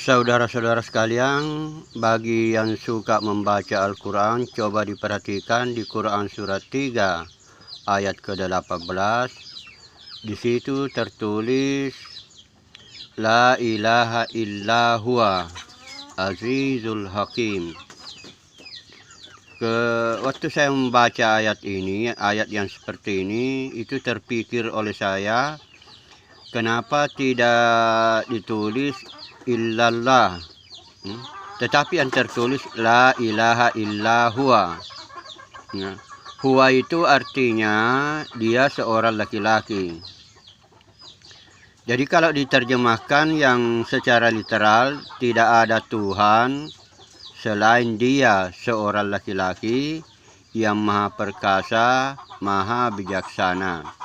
Saudara-saudara sekalian, bagi yang suka membaca Al-Quran, coba diperhatikan di Quran surat 3 ayat ke-18. Di situ tertulis La ilaha illa huwa azizul hakim. Waktu saya membaca ayat ini, ayat yang seperti ini, itu terpikir oleh saya, kenapa tidak ditulis illallah, tetapi yang tertulis la ilaha illa huwa. Huwa itu artinya dia seorang laki-laki. Jadi kalau diterjemahkan yang secara literal, tidak ada Tuhan selain dia seorang laki-laki yang maha perkasa, maha bijaksana.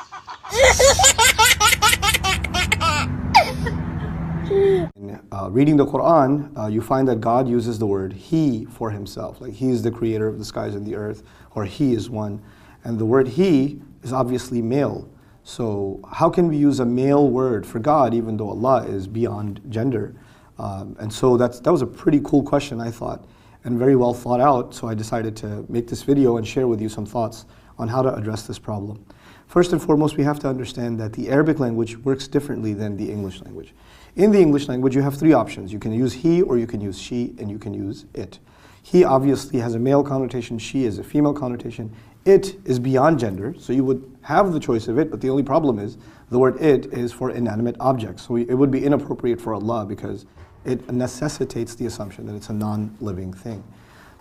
Reading the Qur'an, you find that God uses the word He for Himself, like He is the creator of the skies and the earth, or He is one. And the word He is obviously male. So how can we use a male word for God even though Allah is beyond gender? And so that was a pretty cool question, I thought, and very well thought out. So I decided to make this video and share with you some thoughts on how to address this problem. First and foremost, we have to understand that the Arabic language works differently than the English language. In the English language, you have three options. You can use he, or you can use she, and you can use it. He obviously has a male connotation, she is a female connotation. It is beyond gender, so you would have the choice of it, but the only problem is the word it is for inanimate objects. So it would be inappropriate for Allah because it necessitates the assumption that it's a non-living thing.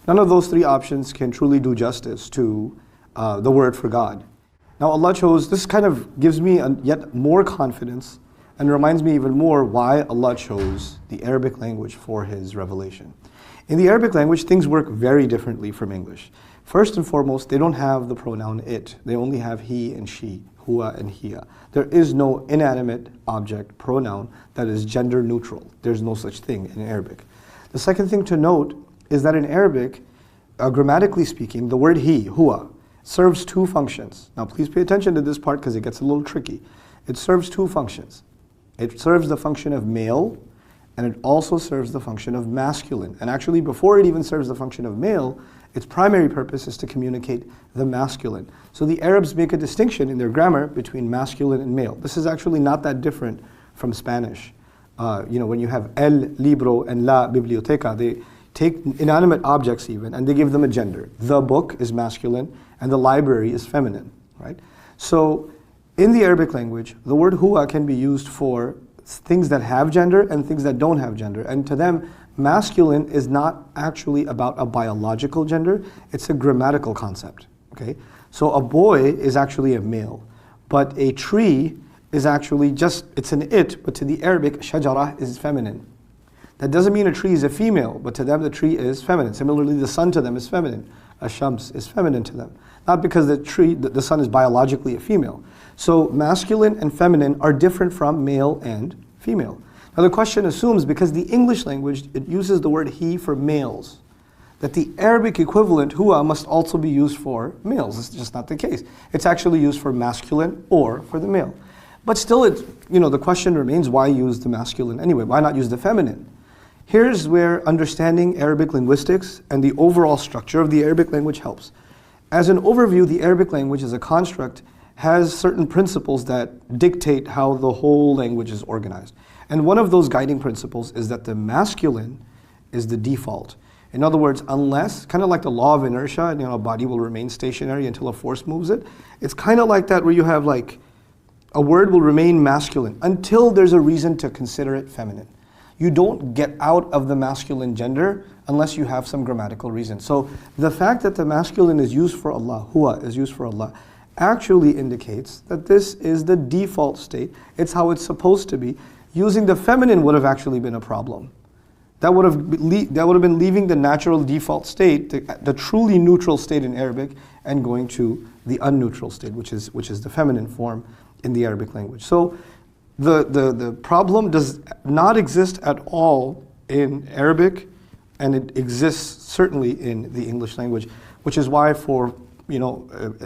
None of those three options can truly do justice to the word for God. Now Allah chose, this kind of gives me yet more confidence and reminds me even more why Allah chose the Arabic language for His revelation. In the Arabic language, things work very differently from English. First and foremost, they don't have the pronoun it. They only have he and she, huwa and hiya. There is no inanimate object pronoun that is gender neutral. There's no such thing in Arabic. The second thing to note is that in Arabic, grammatically speaking, the word he, huwa, serves two functions. Now please pay attention to this part because it gets a little tricky. It serves two functions. It serves the function of male, and it also serves the function of masculine. And actually, before it even serves the function of male, its primary purpose is to communicate the masculine. So the Arabs make a distinction in their grammar between masculine and male. This is actually not that different from Spanish. When you have el libro and la biblioteca, they take inanimate objects even, and they give them a gender. The book is masculine, and the library is feminine, right? So in the Arabic language, the word huwa can be used for things that have gender and things that don't have gender. And to them, masculine is not actually about a biological gender, it's a grammatical concept, okay? So a boy is actually a male, but a tree is actually just, it's an it, but to the Arabic, shajara is feminine. That doesn't mean a tree is a female, but to them the tree is feminine. Similarly, the sun to them is feminine. Shams is feminine to them. Not because the sun is biologically a female. So masculine and feminine are different from male and female. Now the question assumes, because the English language, it uses the word he for males, that the Arabic equivalent, huwa, must also be used for males. It's just not the case. It's actually used for masculine or for the male. But still, the question remains, why use the masculine anyway? Why not use the feminine? Here's where understanding Arabic linguistics and the overall structure of the Arabic language helps. As an overview, the Arabic language as a construct has certain principles that dictate how the whole language is organized. And one of those guiding principles is that the masculine is the default. In other words, unless, kind of like the law of inertia, a body will remain stationary until a force moves it. It's kind of like that, where you have like, a word will remain masculine until there's a reason to consider it feminine. You don't get out of the masculine gender unless you have some grammatical reason. So the fact that the masculine is used for Allah, huwa is used for Allah, actually indicates that this is the default state. It's how it's supposed to be. Using the feminine would have actually been a problem. That would have been leaving the natural default state, the truly neutral state in Arabic, and going to the unneutral state, which is the feminine form in the Arabic language. So the problem does not exist at all in Arabic, and it exists certainly in the English language, which is why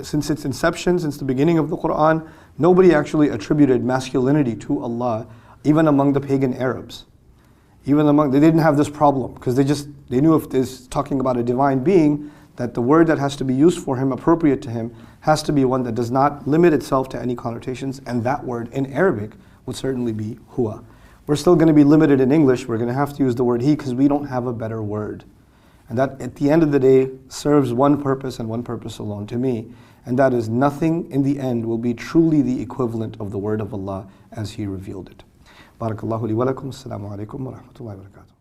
since its inception, since the beginning of the Qur'an, nobody actually attributed masculinity to Allah, even among the pagan Arabs. Even among, they didn't have this problem because they knew if it's talking about a divine being, that the word that has to be used for him, appropriate to him, has to be one that does not limit itself to any connotations, and that word in Arabic would certainly be huwa. We're still going to be limited in English. We're going to have to use the word he because we don't have a better word. And that, at the end of the day, serves one purpose and one purpose alone to me, and that is nothing in the end will be truly the equivalent of the word of Allah as He revealed it. Barakallahu li wa lakum. Assalamu alaikum wa rahmatullahi wa barakatuh.